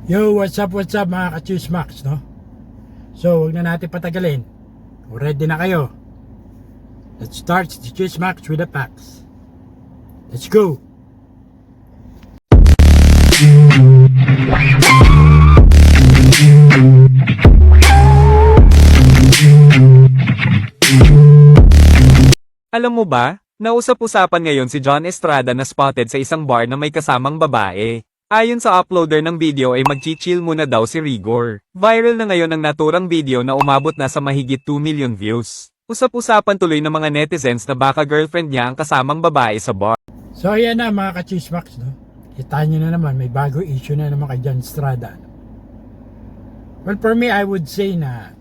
Yo, what's up mga ka-Chismax, no? So, wag na natin patagalin. Kung ready na kayo, let's start the Chismax with the facts. Let's go! Alam mo ba, nausap-usapan ngayon si John Estrada na spotted sa isang bar na may kasamang babae. Ayon sa uploader ng video ay magchi-chill muna daw si Rigor. Viral na ngayon ang naturang video na umabot na sa mahigit 2 million views. Usap-usapan tuloy ng mga netizens na baka girlfriend niya ang kasamang babae sa bar. So, ayan na mga ka-Chismax, no? Kita nyo na naman, may bago issue na naman kay John Estrada. Well, for me, I would say na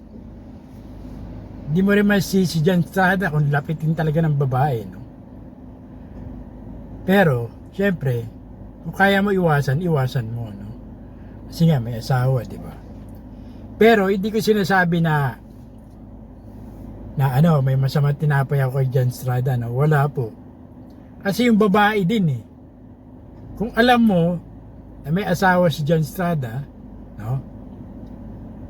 di mo rin masisi si John Estrada kung lapitin talaga ng babae, no? Pero, syempre, kung kaya mo iwasan mo, no? Kasi nga, may asawa, di ba? Pero, hindi ko sinasabi na may masamang tinapay ako kay John Estrada, no? Wala po. Kasi yung babae din, eh. Kung alam mo na may asawa si John Estrada, no?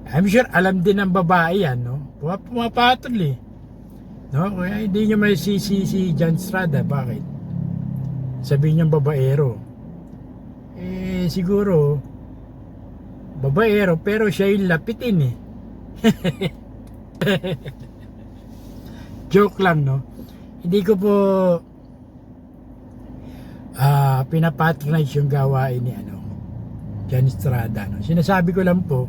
I'm sure alam din ng babae yan, no? Pumapatol, eh. No? Kaya hindi nyo may sisi si John Estrada. Bakit? Sabihin niyang babaero. Siguro babaero pero siya yung lapitin, eh. Joke lang, no? Hindi ko po pinapatronize yung gawain ni John Estrada, no? Sinasabi ko lang po,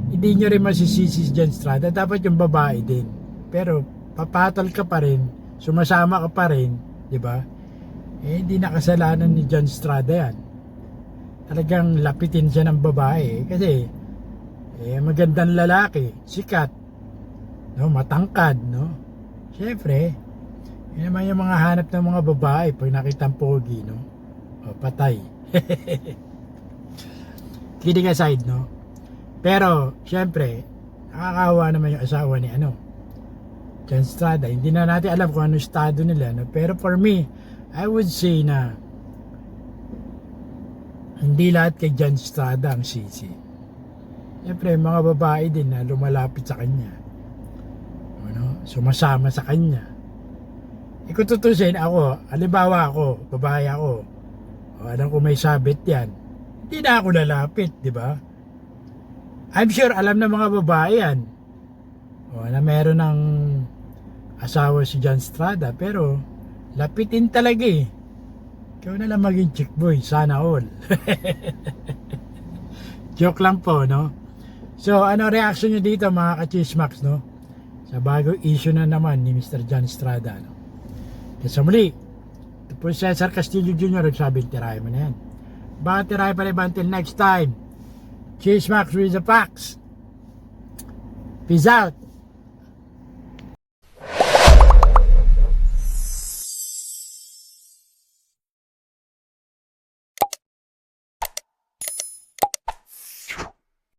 hindi nyo rin masisisi si John Estrada, dapat yung babae din. Pero papatol ka pa rin, sumasama ka pa rin, di ba? Hindi nakasalanan ni John Estrada yan. Talagang lapitin siya ng babae kasi magandang lalaki, sikat, no, matangkad, no. Syempre, yun naman yung mga hanap ng mga babae pag nakitang pogi, no. O, patay. Kidding aside, no. Pero syempre, nakakawa naman yung asawa ni John Estrada. Hindi na natin alam kung ano estado nila, no. Pero for me, I would say na hindi lahat kay John Estrada ang sisi. Siyempre, mga babae din na lumalapit sa kanya. Sumasama sa kanya. Kung tutusin ako, halimbawa ako, babae ako, alam ko may sabit yan, hindi na ako lalapit, di ba? I'm sure alam ng mga babae yan. Na meron ng asawa si John Estrada, pero lapitin talaga, eh. Ikaw na lang maging chick boy, sana all. Joke lang po, no? So, ano reaction nyo dito mga ka-Chismax, no? Sa bagong issue na naman ni Mr. John Estrada, no? Kaya sa muli, ito po si Cesar Castillo Jr. Nagsabi, tirahin mo na yan. Baka tirahin pa rin ba until next time? Chismax with the facts. Peace out.